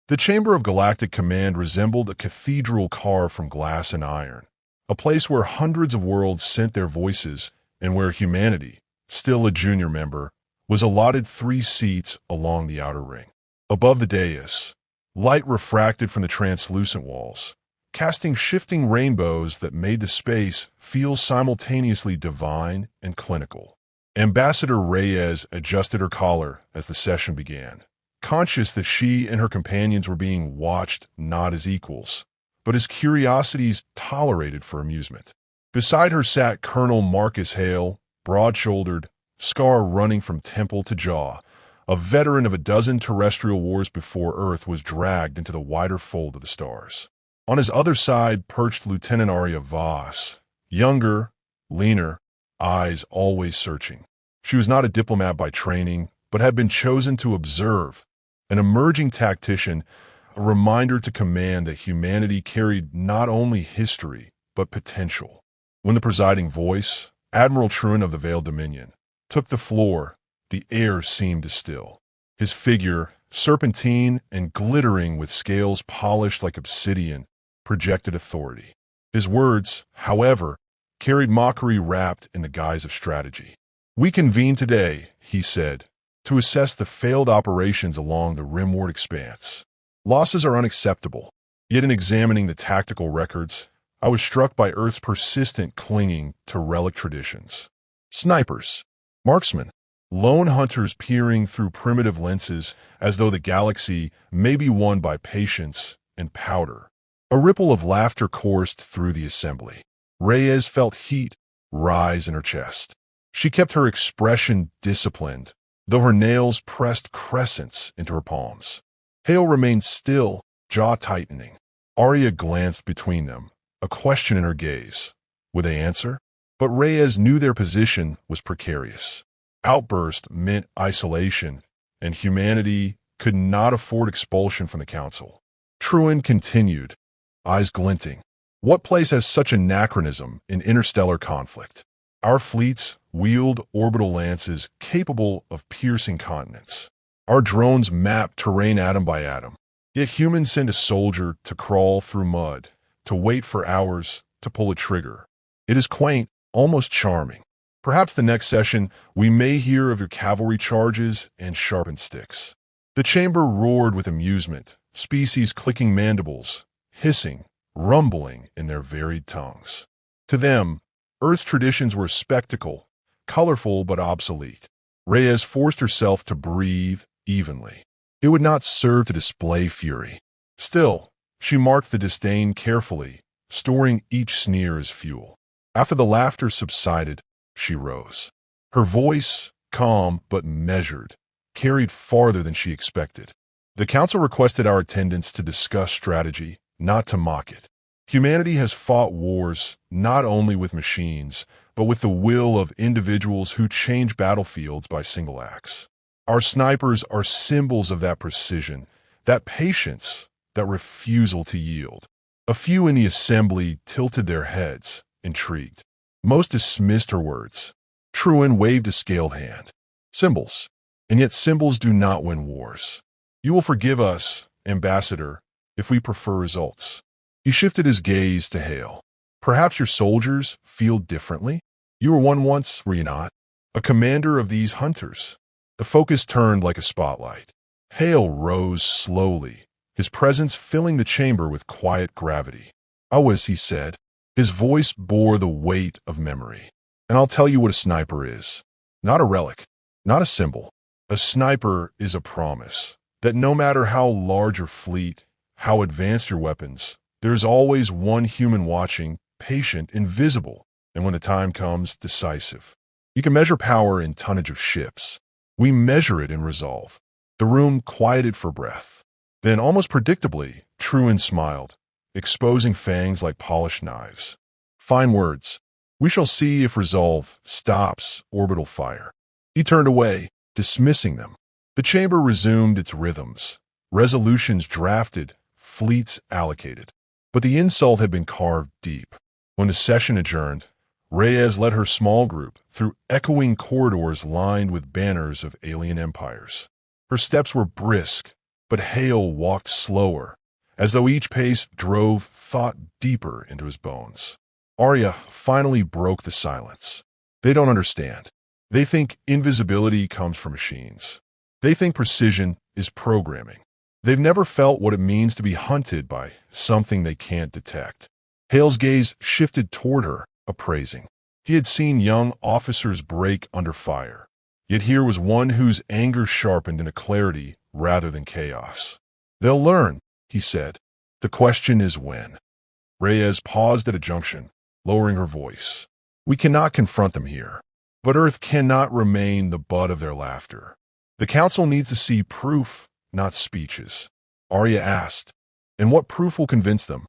The chamber of Galactic Command resembled a cathedral carved from glass and iron, a place where hundreds of worlds sent their voices and where humanity, still a junior member, was allotted 3 seats along the outer ring. Above the dais, light refracted from the translucent walls, casting shifting rainbows that made the space feel simultaneously divine and clinical. Ambassador Reyes adjusted her collar as the session began, conscious that she and her companions were being watched not as equals, but as curiosities tolerated for amusement. Beside her sat Colonel Marcus Hale, broad-shouldered, scar running from temple to jaw, a veteran of a dozen terrestrial wars before Earth was dragged into the wider fold of the stars. On his other side perched Lieutenant Aria Voss, younger, leaner, eyes always searching. She was not a diplomat by training, but had been chosen to observe, an emerging tactician, a reminder to command that humanity carried not only history, but potential. When the presiding voice, Admiral Truin of the Veiled Dominion, took the floor, the air seemed to still. His figure, serpentine and glittering with scales polished like obsidian, projected authority. His words, however, carried mockery wrapped in the guise of strategy. "We convene today," he said, "to assess the failed operations along the rimward expanse. Losses are unacceptable, yet in examining the tactical records, I was struck by Earth's persistent clinging to relic traditions. Snipers, marksmen, lone hunters peering through primitive lenses as though the galaxy may be won by patience and powder." A ripple of laughter coursed through the assembly. Reyes felt heat rise in her chest. She kept her expression disciplined, though her nails pressed crescents into her palms. Hale remained still, jaw tightening. Aria glanced between them, a question in her gaze. Would they answer? But Reyes knew their position was precarious. Outburst meant isolation, and humanity could not afford expulsion from the council. Truin continued, eyes glinting. "What place has such anachronism in interstellar conflict? Our fleets wield orbital lances capable of piercing continents. Our drones map terrain atom by atom. Yet humans send a soldier to crawl through mud, to wait for hours, to pull a trigger. It is quaint, almost charming. Perhaps the next session we may hear of your cavalry charges and sharpened sticks." The chamber roared with amusement, species clicking mandibles, hissing, rumbling in their varied tongues. To them, Earth's traditions were a spectacle, colorful but obsolete. Reyes forced herself to breathe evenly. It would not serve to display fury. Still, she marked the disdain carefully, storing each sneer as fuel. After the laughter subsided, she rose. Her voice, calm but measured, carried farther than she expected. "The Council requested our attendance to discuss strategy, not to mock it. Humanity has fought wars not only with machines, but with the will of individuals who change battlefields by single acts. Our snipers are symbols of that precision, that patience, that refusal to yield." A few in the assembly tilted their heads, intrigued. Most dismissed her words. Truin waved a scaled hand. "Symbols. And yet symbols do not win wars. You will forgive us, Ambassador, if we prefer results." He shifted his gaze to Hale. "Perhaps your soldiers feel differently? You were one once, were you not? A commander of these hunters." The focus turned like a spotlight. Hale rose slowly, his presence filling the chamber with quiet gravity. "I was," he said. His voice bore the weight of memory. "And I'll tell you what a sniper is. Not a relic, not a symbol. A sniper is a promise that no matter how large your fleet, how advanced your weapons, there's always one human watching, patient, invisible, and when the time comes, decisive. You can measure power in tonnage of ships. We measure it in resolve." The room quieted for breath. Then, almost predictably, Truin smiled, exposing fangs like polished knives. "Fine words. We shall see if resolve stops orbital fire." He turned away, dismissing them. The chamber resumed its rhythms. Resolutions drafted, fleets allocated. But the insult had been carved deep. When the session adjourned, Reyes led her small group through echoing corridors lined with banners of alien empires. Her steps were brisk, but Hale walked slower, as though each pace drove thought deeper into his bones. Aria finally broke the silence. They don't understand. They think invisibility comes from machines. They think precision is programming. They've never felt what it means to be hunted by something they can't detect. Hale's gaze shifted toward her, appraising. He had seen young officers break under fire, yet here was one whose anger sharpened into clarity rather than chaos. "They'll learn," he said. "The question is when." Reyes paused at a junction, lowering her voice. "We cannot confront them here, but Earth cannot remain the butt of their laughter. The Council needs to see proof, not speeches." Aria asked, "And what proof will convince them?"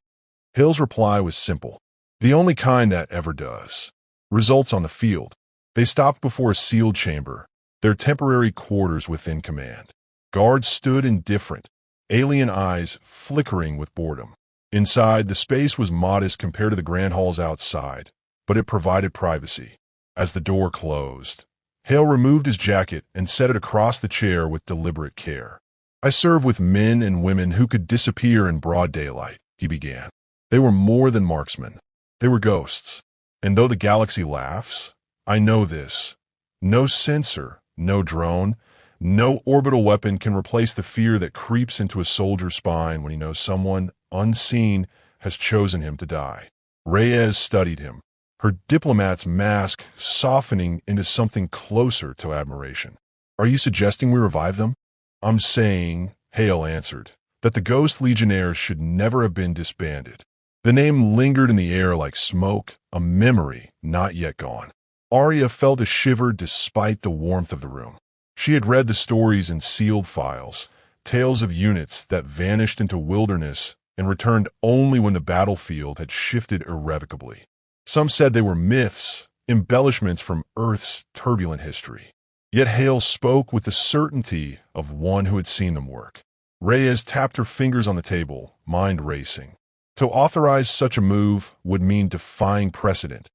Hale's reply was simple. "The only kind that ever does. Results on the field." They stopped before a sealed chamber, their temporary quarters within command. Guards stood indifferent, alien eyes flickering with boredom. Inside, the space was modest compared to the grand halls outside, but it provided privacy. As the door closed, Hale removed his jacket and set it across the chair with deliberate care. "I serve with men and women who could disappear in broad daylight," he began. "They were more than marksmen. They were ghosts. And though the galaxy laughs, I know this. No sensor, no drone, no orbital weapon can replace the fear that creeps into a soldier's spine when he knows someone, unseen, has chosen him to die." Reyes studied him, her diplomat's mask softening into something closer to admiration. "Are you suggesting we revive them?" "I'm saying," Hale answered, "that the Ghost Legionnaires should never have been disbanded." The name lingered in the air like smoke, a memory not yet gone. Aria felt a shiver despite the warmth of the room. She had read the stories in sealed files, tales of units that vanished into wilderness and returned only when the battlefield had shifted irrevocably. Some said they were myths, embellishments from Earth's turbulent history. Yet Hale spoke with the certainty of one who had seen them work. Reyes tapped her fingers on the table, mind racing. To authorize such a move would mean defying precedent,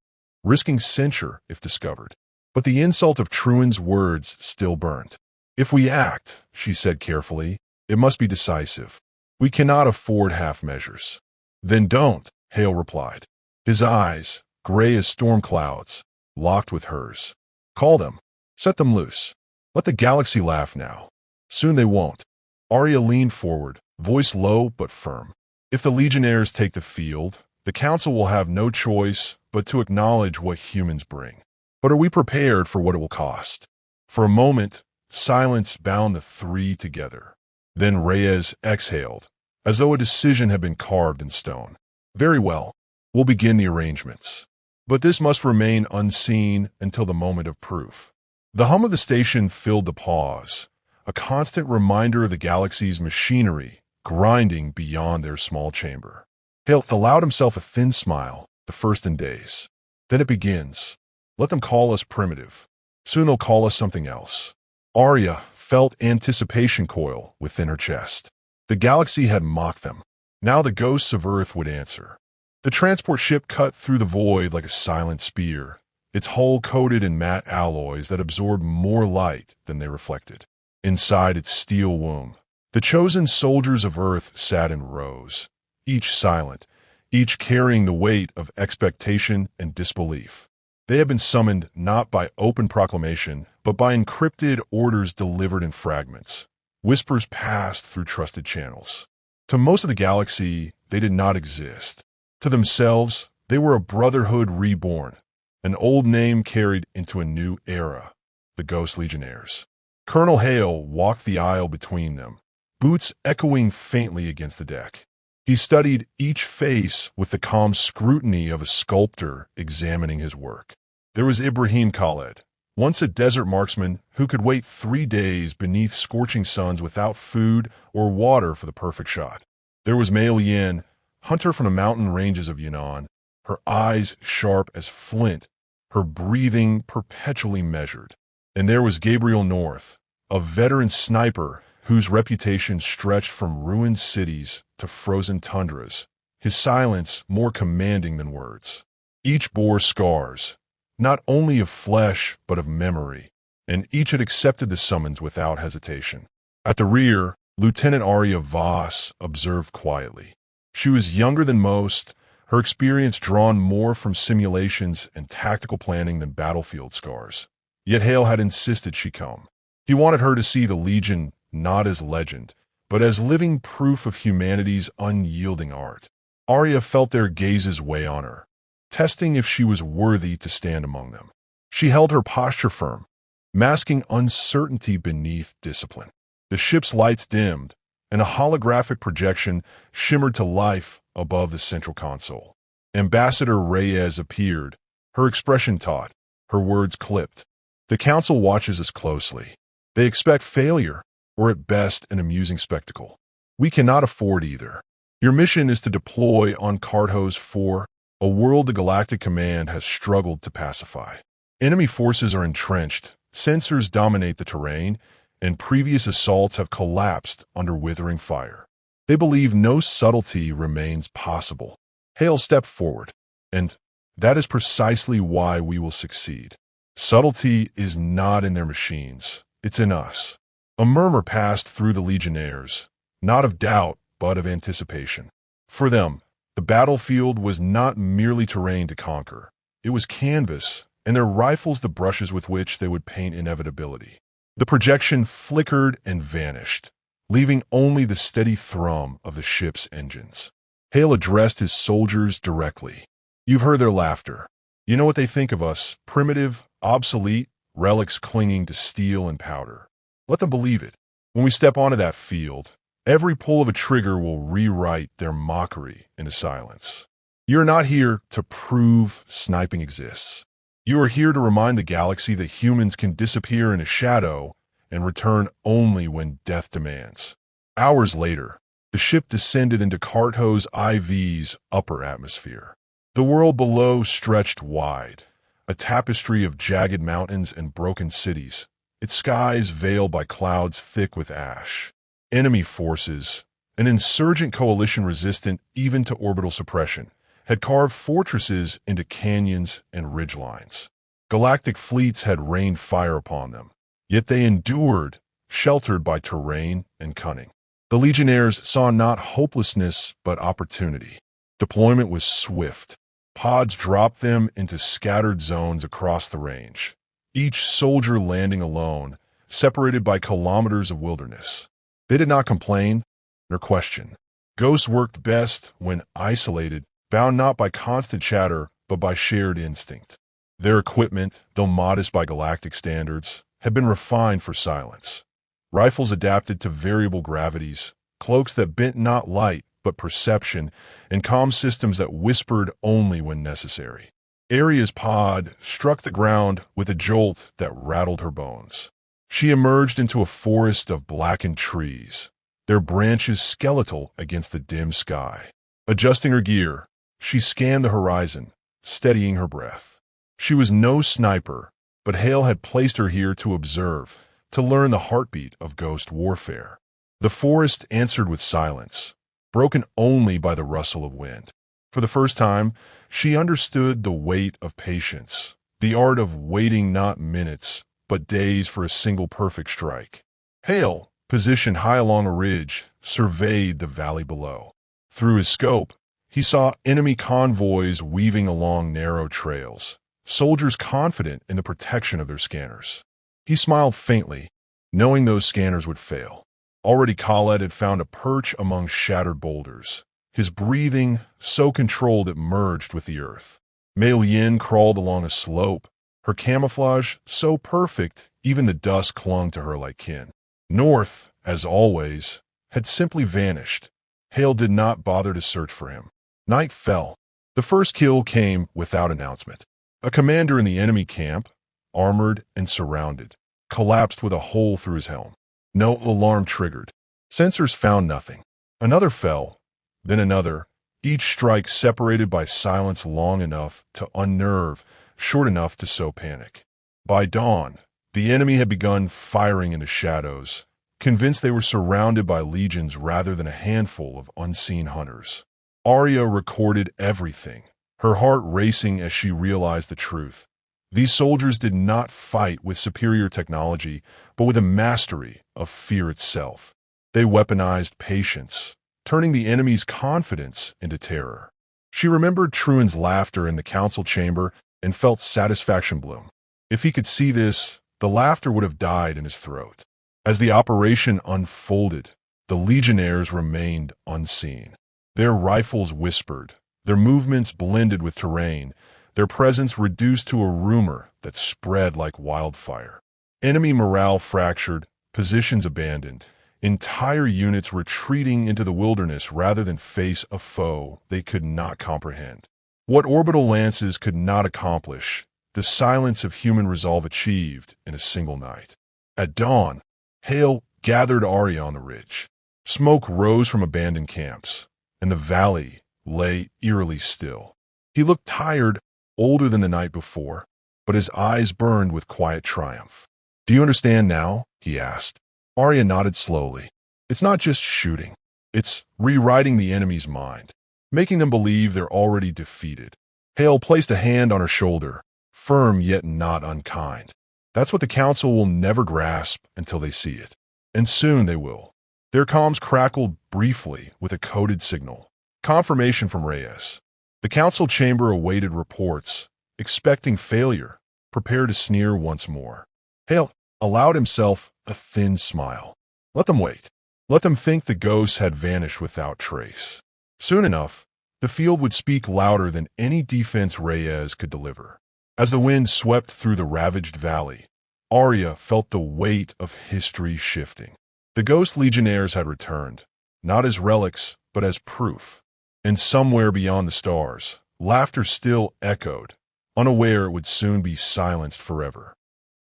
risking censure if discovered. But the insult of Truan's words still burned. "If we act," she said carefully, "it must be decisive. We cannot afford half measures." "Then don't," Hale replied. His eyes, gray as storm clouds, locked with hers. "Call them. Set them loose. Let the galaxy laugh now. Soon they won't." Aria leaned forward, voice low but firm. "If the Legionnaires take the field, the Council will have no choice but to acknowledge what humans bring. But are we prepared for what it will cost?" For a moment, silence bound the three together. Then Reyes exhaled, as though a decision had been carved in stone. "Very well. We'll begin the arrangements. But this must remain unseen until the moment of proof." The hum of the station filled the pause, a constant reminder of the galaxy's machinery grinding beyond their small chamber. Hale allowed himself a thin smile, the first in days. "Then it begins. Let them call us primitive. Soon they'll call us something else." Aria felt anticipation coil within her chest. The galaxy had mocked them. Now the ghosts of Earth would answer. The transport ship cut through the void like a silent spear, its hull coated in matte alloys that absorbed more light than they reflected. Inside its steel womb, the chosen soldiers of Earth sat in rows, each silent, each carrying the weight of expectation and disbelief. They had been summoned not by open proclamation, but by encrypted orders delivered in fragments. Whispers passed through trusted channels. To most of the galaxy, they did not exist. To themselves, they were a brotherhood reborn, an old name carried into a new era, the Ghost Legionnaires. Colonel Hale walked the aisle between them, boots echoing faintly against the deck. He studied each face with the calm scrutiny of a sculptor examining his work. There was Ibrahim Khaled, once a desert marksman who could wait 3 days beneath scorching suns without food or water for the perfect shot. There was Mei Lian, hunter from the mountain ranges of Yunnan, her eyes sharp as flint, her breathing perpetually measured. And there was Gabriel North, a veteran sniper whose reputation stretched from ruined cities to frozen tundras, his silence more commanding than words. Each bore scars, not only of flesh but of memory, and each had accepted the summons without hesitation. At the rear, Lieutenant Aria Voss observed quietly. She was younger than most, her experience drawn more from simulations and tactical planning than battlefield scars. Yet Hale had insisted she come. He wanted her to see the Legion not as legend, but as living proof of humanity's unyielding art. Aria felt their gazes weigh on her, testing if she was worthy to stand among them. She held her posture firm, masking uncertainty beneath discipline. The ship's lights dimmed, and a holographic projection shimmered to life above the central console. Ambassador Reyes appeared, her expression taut, her words clipped. The Council watches us closely. They expect failure, or at best an amusing spectacle. We cannot afford either. Your mission is to deploy on Carthos IV, a world the Galactic Command has struggled to pacify. Enemy forces are entrenched, sensors dominate the terrain, and previous assaults have collapsed under withering fire. They believe no subtlety remains possible. Hale stepped forward, and that is precisely why we will succeed. Subtlety is not in their machines, it's in us. A murmur passed through the Legionnaires, not of doubt, but of anticipation. For them, the battlefield was not merely terrain to conquer. It was canvas, and their rifles the brushes with which they would paint inevitability. The projection flickered and vanished, leaving only the steady thrum of the ship's engines. Hale addressed his soldiers directly. You've heard their laughter. You know what they think of us, primitive, obsolete, relics clinging to steel and powder. Let them believe it. When we step onto that field, every pull of a trigger will rewrite their mockery into silence. You're not here to prove sniping exists. You are here to remind the galaxy that humans can disappear in a shadow and return only when death demands. Hours later, the ship descended into Carthos IV's upper atmosphere. The world below stretched wide, a tapestry of jagged mountains and broken cities, its skies veiled by clouds thick with ash. Enemy forces, an insurgent coalition resistant even to orbital suppression, had carved fortresses into canyons and ridgelines. Galactic fleets had rained fire upon them, yet they endured, sheltered by terrain and cunning. The Legionnaires saw not hopelessness but opportunity. Deployment was swift. Pods dropped them into scattered zones across the range, each soldier landing alone, separated by kilometers of wilderness. They did not complain nor question. Ghosts worked best when isolated, bound not by constant chatter, but by shared instinct. Their equipment, though modest by galactic standards, had been refined for silence. Rifles adapted to variable gravities, cloaks that bent not light but perception, and comm systems that whispered only when necessary. Aria's pod struck the ground with a jolt that rattled her bones. She emerged into a forest of blackened trees, their branches skeletal against the dim sky. Adjusting her gear, she scanned the horizon, steadying her breath. She was no sniper, but Hale had placed her here to observe, to learn the heartbeat of ghost warfare. The forest answered with silence, broken only by the rustle of wind. For the first time, she understood the weight of patience, the art of waiting not minutes, but days for a single perfect strike. Hale, positioned high along a ridge, surveyed the valley below. Through his scope, he saw enemy convoys weaving along narrow trails, soldiers confident in the protection of their scanners. He smiled faintly, knowing those scanners would fail. Already Khaled had found a perch among shattered boulders, his breathing so controlled it merged with the earth. Mei Yin crawled along a slope, her camouflage so perfect even the dust clung to her like kin. North, as always, had simply vanished. Hale did not bother to search for him. Night fell. The first kill came without announcement. A commander in the enemy camp, armored and surrounded, collapsed with a hole through his helm. No alarm triggered. Sensors found nothing. Another fell, then another, each strike separated by silence long enough to unnerve, short enough to sow panic. By dawn, the enemy had begun firing into shadows, convinced they were surrounded by legions rather than a handful of unseen hunters. Aria recorded everything, her heart racing as she realized the truth. These soldiers did not fight with superior technology, but with a mastery of fear itself. They weaponized patience, turning the enemy's confidence into terror. She remembered Truan's laughter in the council chamber and felt satisfaction bloom. If he could see this, the laughter would have died in his throat. As the operation unfolded, the Legionnaires remained unseen. Their rifles whispered, their movements blended with terrain, their presence reduced to a rumor that spread like wildfire. Enemy morale fractured, positions abandoned, entire units retreating into the wilderness rather than face a foe they could not comprehend. What orbital lances could not accomplish, the silence of human resolve achieved in a single night. At dawn, Hale gathered Aria on the ridge. Smoke rose from abandoned camps, and the valley lay eerily still. He looked tired, older than the night before, but his eyes burned with quiet triumph. "Do you understand now?" he asked. Aria nodded slowly. "It's not just shooting. It's rewriting the enemy's mind, making them believe they're already defeated." Hale placed a hand on her shoulder, firm yet not unkind. "That's what the Council will never grasp until they see it. And soon they will." Their comms crackled briefly with a coded signal. Confirmation from Reyes. The Council chamber awaited reports, expecting failure, prepared to sneer once more. Hale allowed himself a thin smile. Let them wait. Let them think the ghosts had vanished without trace. Soon enough, the field would speak louder than any defense Reyes could deliver. As the wind swept through the ravaged valley, Aria felt the weight of history shifting. The Ghost Legionnaires had returned, not as relics, but as proof. And somewhere beyond the stars, laughter still echoed, unaware it would soon be silenced forever.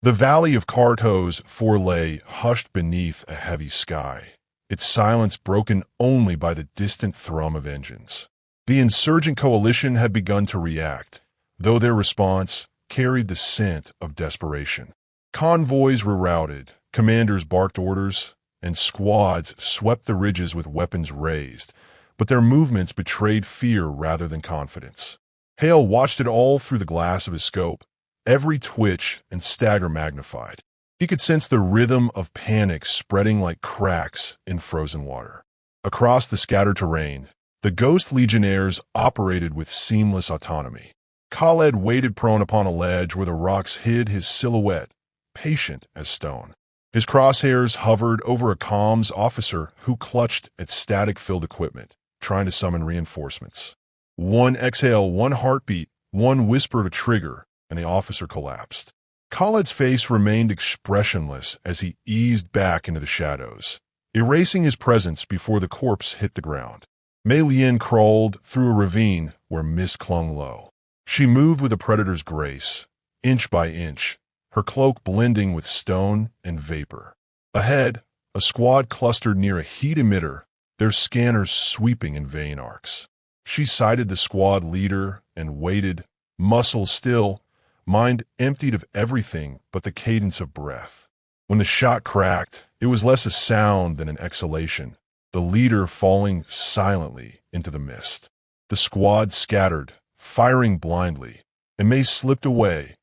The valley of Carthos IV lay hushed beneath a heavy sky, its silence broken only by the distant thrum of engines. The insurgent coalition had begun to react, though their response carried the scent of desperation. Convoys were routed, commanders barked orders, and squads swept the ridges with weapons raised, but their movements betrayed fear rather than confidence. Hale watched it all through the glass of his scope, every twitch and stagger magnified. He could sense the rhythm of panic spreading like cracks in frozen water. Across the scattered terrain, the Ghost Legionnaires operated with seamless autonomy. Khaled waited prone upon a ledge where the rocks hid his silhouette, patient as stone. His crosshairs hovered over a comms officer who clutched at static-filled equipment, trying to summon reinforcements. One exhale, one heartbeat, one whisper of a trigger, and the officer collapsed. Khaled's face remained expressionless as he eased back into the shadows, erasing his presence before the corpse hit the ground. Mei Lian crawled through a ravine where mist clung low. She moved with a predator's grace, inch by inch, her cloak blending with stone and vapor. Ahead, a squad clustered near a heat emitter, their scanners sweeping in vein arcs. She sighted the squad leader and waited, muscles still, mind emptied of everything but the cadence of breath. When the shot cracked, it was less a sound than an exhalation, the leader falling silently into the mist. The squad scattered, firing blindly, and May slipped away,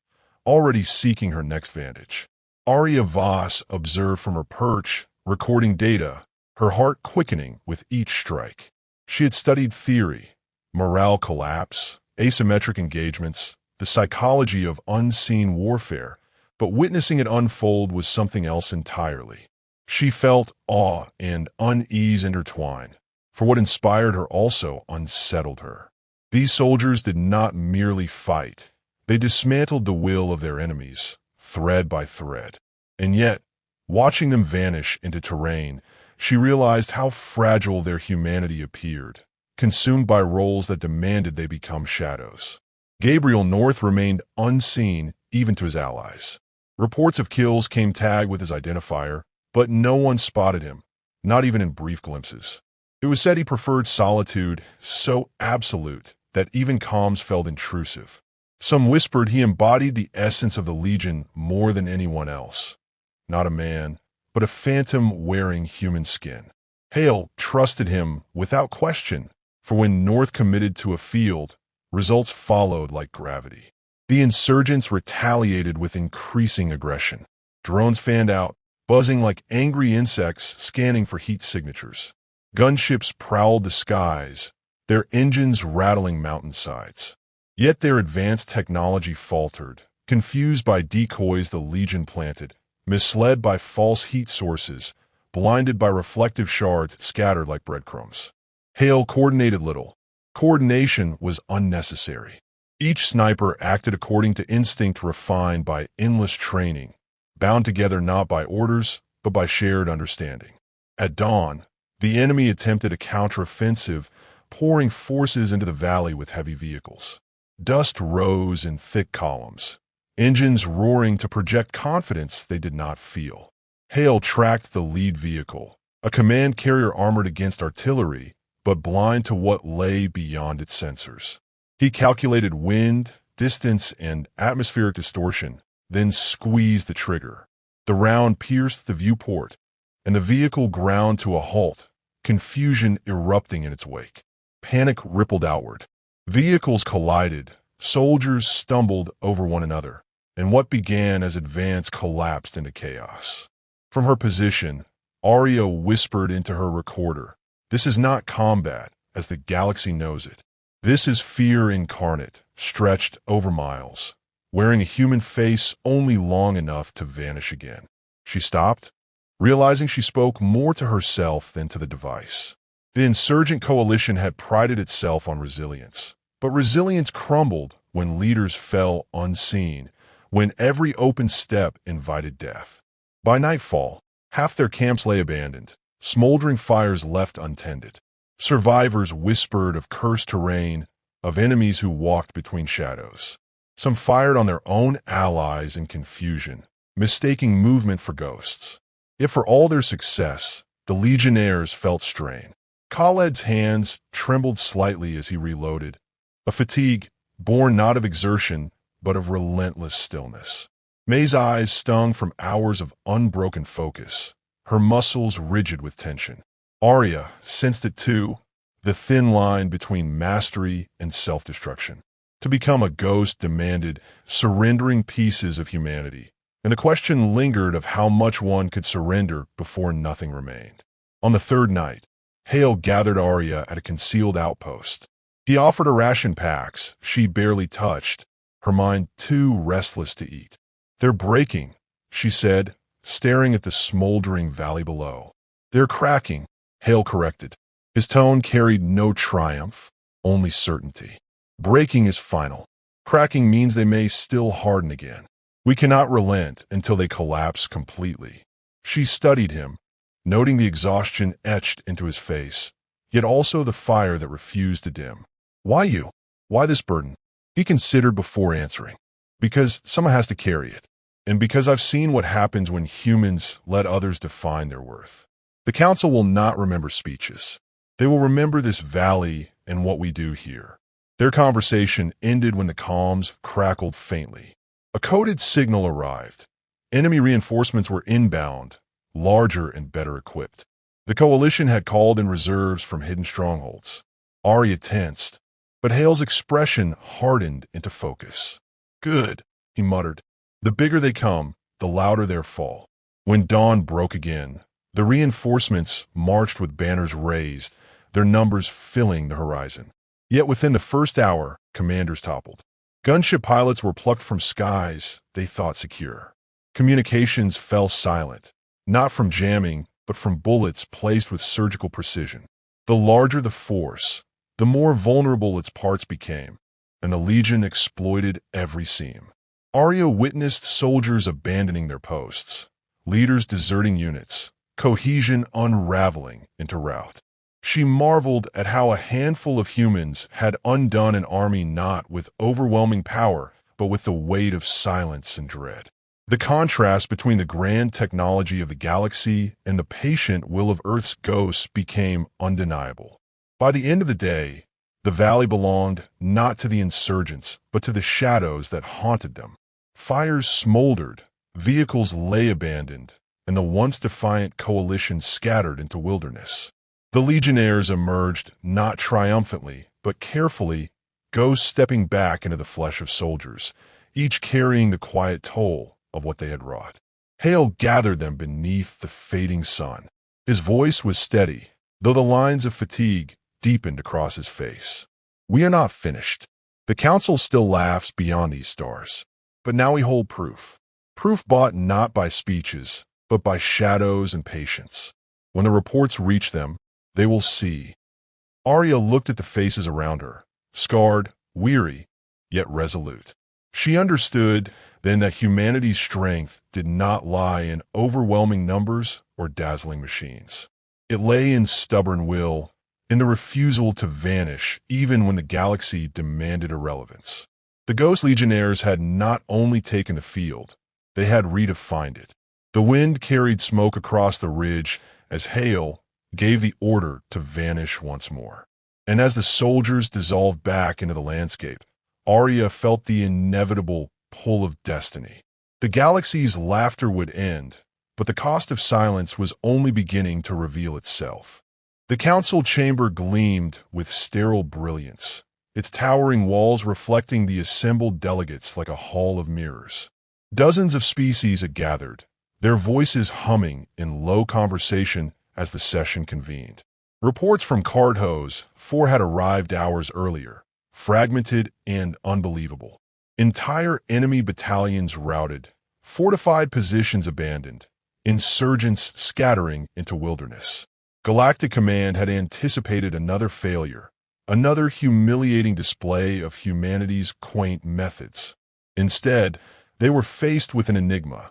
already seeking her next vantage. Aria Voss observed from her perch, recording data, her heart quickening with each strike. She had studied theory, morale collapse, asymmetric engagements, the psychology of unseen warfare, but witnessing it unfold was something else entirely. She felt awe and unease intertwine, for what inspired her also unsettled her. These soldiers did not merely fight. They dismantled the will of their enemies, thread by thread. And yet, watching them vanish into terrain, she realized how fragile their humanity appeared, consumed by roles that demanded they become shadows. Gabriel North remained unseen even to his allies. Reports of kills came tagged with his identifier, but no one spotted him, not even in brief glimpses. It was said he preferred solitude, so absolute that even comms felt intrusive. Some whispered he embodied the essence of the Legion more than anyone else. Not a man, but a phantom wearing human skin. Hale trusted him without question, for when North committed to a field, results followed like gravity. The insurgents retaliated with increasing aggression. Drones fanned out, buzzing like angry insects scanning for heat signatures. Gunships prowled the skies, their engines rattling mountainsides. Yet their advanced technology faltered, confused by decoys the Legion planted, misled by false heat sources, blinded by reflective shards scattered like breadcrumbs. Hale coordinated little. Coordination was unnecessary. Each sniper acted according to instinct refined by endless training, bound together not by orders, but by shared understanding. At dawn, the enemy attempted a counteroffensive, pouring forces into the valley with heavy vehicles. Dust rose in thick columns, engines roaring to project confidence they did not feel. Hale tracked the lead vehicle, a command carrier armored against artillery, but blind to what lay beyond its sensors. He calculated wind, distance, and atmospheric distortion, then squeezed the trigger. The round pierced the viewport, and the vehicle ground to a halt, confusion erupting in its wake. Panic rippled outward. Vehicles collided, soldiers stumbled over one another, and what began as advance collapsed into chaos. From her position, Aria whispered into her recorder, "This is not combat, as the galaxy knows it. This is fear incarnate, stretched over miles, wearing a human face only long enough to vanish again." She stopped, realizing she spoke more to herself than to the device. The insurgent coalition had prided itself on resilience, but resilience crumbled when leaders fell unseen, when every open step invited death. By nightfall, half their camps lay abandoned, smoldering fires left untended. Survivors whispered of cursed terrain, of enemies who walked between shadows. Some fired on their own allies in confusion, mistaking movement for ghosts. Yet for all their success, the Legionnaires felt strain. Khaled's hands trembled slightly as he reloaded, a fatigue born not of exertion, but of relentless stillness. May's eyes stung from hours of unbroken focus, her muscles rigid with tension. Aria sensed it too, the thin line between mastery and self-destruction. To become a ghost demanded surrendering pieces of humanity, and the question lingered of how much one could surrender before nothing remained. On the third night, Hale gathered Aria at a concealed outpost. He offered her ration packs she barely touched, her mind too restless to eat. "They're breaking," she said, staring at the smoldering valley below. "They're cracking," Hale corrected. His tone carried no triumph, only certainty. "Breaking is final. Cracking means they may still harden again. We cannot relent until they collapse completely." She studied him, noting the exhaustion etched into his face, yet also the fire that refused to dim. "Why you? Why this burden?" He considered before answering. "Because someone has to carry it, and because I've seen what happens when humans let others define their worth. The Council will not remember speeches. They will remember this valley and what we do here." Their conversation ended when the comms crackled faintly. A coded signal arrived. Enemy reinforcements were inbound, larger and better equipped. The coalition had called in reserves from hidden strongholds. Aria tensed, but Hale's expression hardened into focus. "Good," he muttered. "The bigger they come, the louder their fall." When dawn broke again, the reinforcements marched with banners raised, their numbers filling the horizon. Yet within the first hour, commanders toppled. Gunship pilots were plucked from skies they thought secure. Communications fell silent, not from jamming, but from bullets placed with surgical precision. The larger the force, the more vulnerable its parts became, and the Legion exploited every seam. Aria witnessed soldiers abandoning their posts, leaders deserting units, cohesion unraveling into rout. She marveled at how a handful of humans had undone an army not with overwhelming power, but with the weight of silence and dread. The contrast between the grand technology of the galaxy and the patient will of Earth's ghosts became undeniable. By the end of the day, the valley belonged not to the insurgents, but to the shadows that haunted them. Fires smoldered, vehicles lay abandoned, and the once defiant coalition scattered into wilderness. The Legionnaires emerged not triumphantly, but carefully, ghosts stepping back into the flesh of soldiers, each carrying the quiet toll of what they had wrought. Hale gathered them beneath the fading sun. His voice was steady, though the lines of fatigue deepened across his face. We are not finished. The Council still laughs beyond these stars. But now we hold proof. Proof bought not by speeches, but by shadows and patience. When the reports reach them, they will see. Aria looked at the faces around her, scarred, weary, yet resolute. She understood then that humanity's strength did not lie in overwhelming numbers or dazzling machines. It lay in stubborn will, in the refusal to vanish even when the galaxy demanded irrelevance. The Ghost Legionnaires had not only taken the field, they had redefined it. The wind carried smoke across the ridge as Hale gave the order to vanish once more. And as the soldiers dissolved back into the landscape, Aria felt the inevitable pull of destiny. The galaxy's laughter would end, but the cost of silence was only beginning to reveal itself. The council chamber gleamed with sterile brilliance, its towering walls reflecting the assembled delegates like a hall of mirrors. Dozens of species had gathered, their voices humming in low conversation as the session convened. Reports from Carthos IV had arrived hours earlier, fragmented and unbelievable. Entire enemy battalions routed, fortified positions abandoned, insurgents scattering into wilderness. Galactic Command had anticipated another failure, another humiliating display of humanity's quaint methods. Instead, they were faced with an enigma.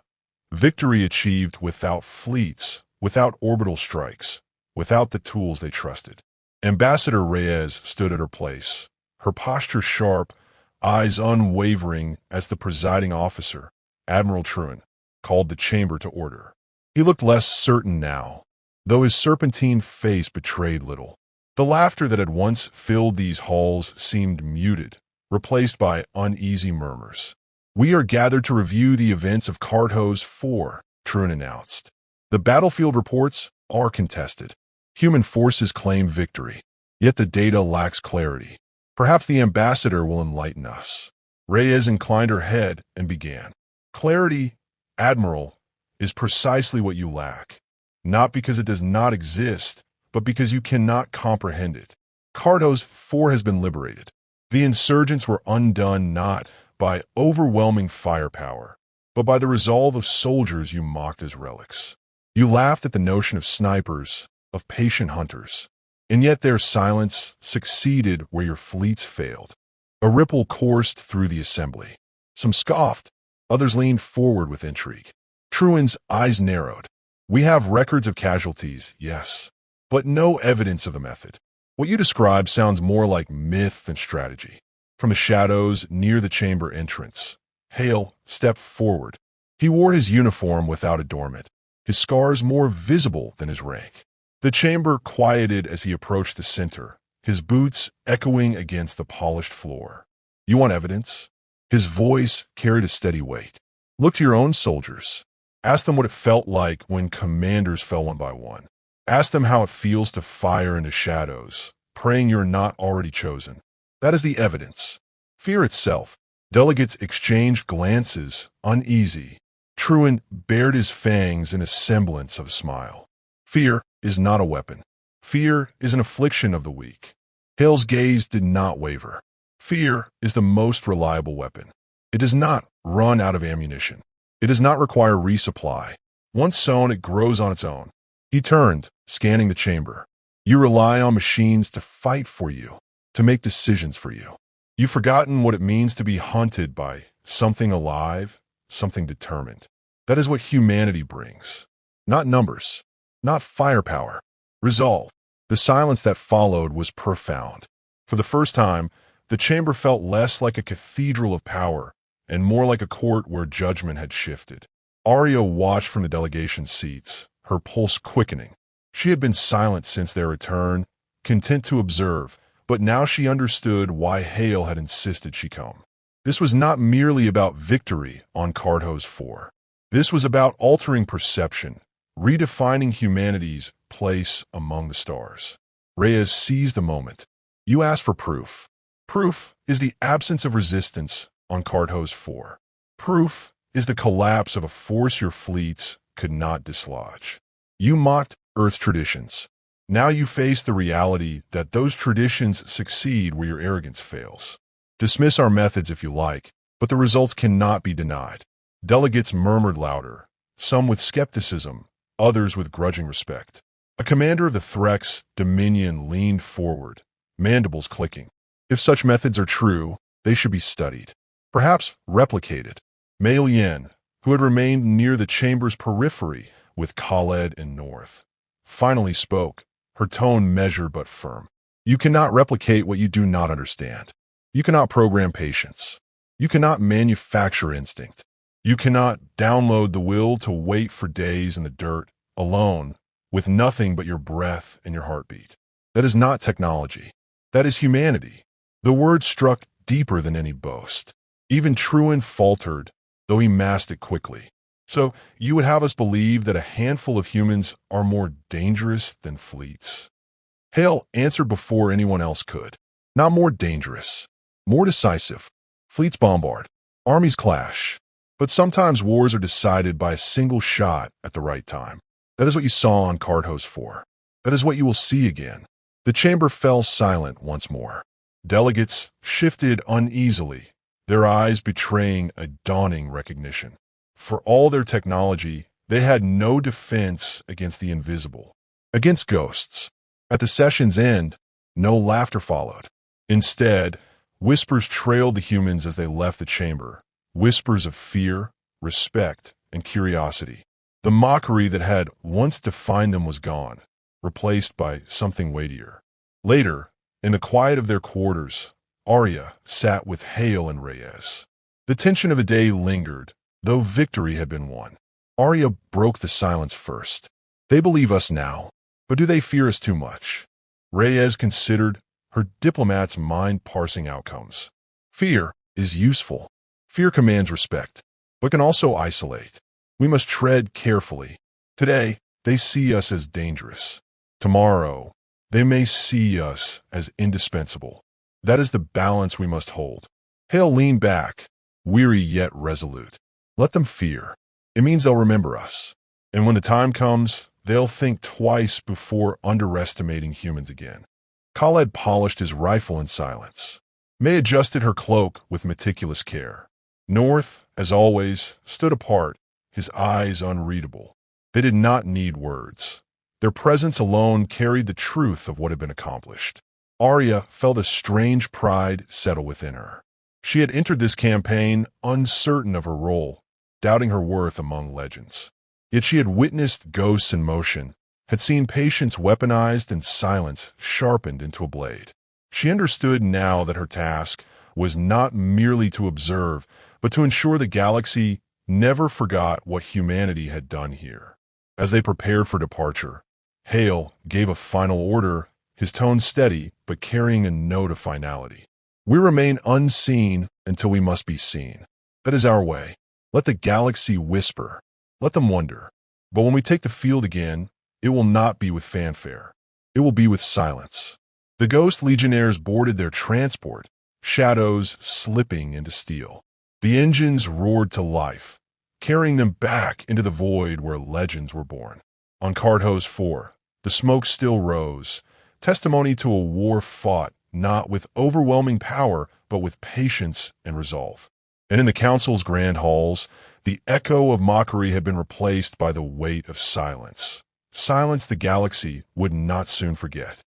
Victory achieved without fleets, without orbital strikes, without the tools they trusted. Ambassador Reyes stood at her place, her posture sharp, eyes unwavering as the presiding officer, Admiral Truin, called the chamber to order. He looked less certain now, though his serpentine face betrayed little. The laughter that had once filled these halls seemed muted, replaced by uneasy murmurs. "We are gathered to review the events of Carthos IV," Truin announced. "The battlefield reports are contested. Human forces claim victory, yet the data lacks clarity. Perhaps the ambassador will enlighten us." Reyes inclined her head and began. "Clarity, Admiral, is precisely what you lack. Not because it does not exist, but because you cannot comprehend it. Carthos IV has been liberated. The insurgents were undone not by overwhelming firepower, but by the resolve of soldiers you mocked as relics. You laughed at the notion of snipers, of patient hunters, and yet their silence succeeded where your fleets failed. A ripple coursed through the assembly. Some scoffed, others leaned forward with intrigue. Truin's eyes narrowed. "We have records of casualties, yes, but no evidence of the method. What you describe sounds more like myth than strategy." From the shadows near the chamber entrance, Hale stepped forward. He wore his uniform without adornment, his scars more visible than his rank. The chamber quieted as he approached the center, his boots echoing against the polished floor. "You want evidence?" His voice carried a steady weight. "Look to your own soldiers. Ask them what it felt like when commanders fell one by one. Ask them how it feels to fire into shadows, praying you're not already chosen. That is the evidence. Fear itself." Delegates exchanged glances, uneasy. Truin bared his fangs in a semblance of a smile. "Fear is not a weapon. Fear is an affliction of the weak." Hale's gaze did not waver. "Fear is the most reliable weapon. It does not run out of ammunition. It does not require resupply. Once sown, it grows on its own." He turned, scanning the chamber. "You rely on machines to fight for you, to make decisions for you. You've forgotten what it means to be hunted by something alive, something determined. That is what humanity brings. Not numbers, not firepower. Resolve." The silence that followed was profound. For the first time, the chamber felt less like a cathedral of power and more like a court where judgment had shifted. Aria watched from the delegation's seats, her pulse quickening. She had been silent since their return, content to observe, but now she understood why Hale had insisted she come. This was not merely about victory on Carthos IV. This was about altering perception, redefining humanity's place among the stars. Reyes seized the moment. "You asked for proof. Proof is the absence of resistance on Carthos IV. Proof is the collapse of a force your fleets could not dislodge. You mocked Earth's traditions. Now you face the reality that those traditions succeed where your arrogance fails. Dismiss our methods if you like, but the results cannot be denied. Delegates murmured louder, some with skepticism, others with grudging respect. A commander of the Threx Dominion leaned forward, mandibles clicking. If such methods are true, they should be studied, perhaps replicated. Mei Lian, who had remained near the chamber's periphery with Khaled and North, finally spoke, her tone measured but firm. You cannot replicate what you do not understand. You cannot program patience. You cannot manufacture instinct. You cannot download the will to wait for days in the dirt, alone, with nothing but your breath and your heartbeat. That is not technology. That is humanity. The word struck deeper than any boast. Even Truan faltered, though he masked it quickly. So you would have us believe that a handful of humans are more dangerous than fleets? Hale answered before anyone else could. Not more dangerous, more decisive. Fleets bombard, armies clash, but sometimes wars are decided by a single shot at the right time. That is what you saw on Carthos IV. That is what you will see again. The chamber fell silent once more. Delegates shifted uneasily, their eyes betraying a dawning recognition. For all their technology, they had no defense against the invisible, against ghosts. At the session's end, no laughter followed. Instead, whispers trailed the humans as they left the chamber, whispers of fear, respect, and curiosity. The mockery that had once defined them was gone, replaced by something weightier. Later, in the quiet of their quarters, Aria sat with Hale and Reyes. The tension of the day lingered, though victory had been won. Aria broke the silence first. They believe us now, but do they fear us too much? Reyes considered, her diplomat's mind-parsing outcomes. Fear is useful. Fear commands respect, but can also isolate. We must tread carefully. Today, they see us as dangerous. Tomorrow, they may see us as indispensable. That is the balance we must hold. Hale leaned back, weary yet resolute. Let them fear. It means they'll remember us. And when the time comes, they'll think twice before underestimating humans again. Khaled polished his rifle in silence. May adjusted her cloak with meticulous care. North, as always, stood apart, his eyes unreadable. They did not need words. Their presence alone carried the truth of what had been accomplished. Aria felt a strange pride settle within her. She had entered this campaign uncertain of her role, doubting her worth among legends. Yet she had witnessed ghosts in motion, had seen patience weaponized and silence sharpened into a blade. She understood now that her task was not merely to observe, but to ensure the galaxy never forgot what humanity had done here. As they prepared for departure, Hale gave a final order, his tone steady but carrying a note of finality. We remain unseen until we must be seen. That is our way. Let the galaxy whisper. Let them wonder. But when we take the field again, it will not be with fanfare. It will be with silence. The Ghost Legionnaires boarded their transport, shadows slipping into steel. The engines roared to life, carrying them back into the void where legends were born. On Carthos IV, the smoke still rose, testimony to a war fought not with overwhelming power, but with patience and resolve. And in the council's grand halls, the echo of mockery had been replaced by the weight of silence. Silence the galaxy would not soon forget.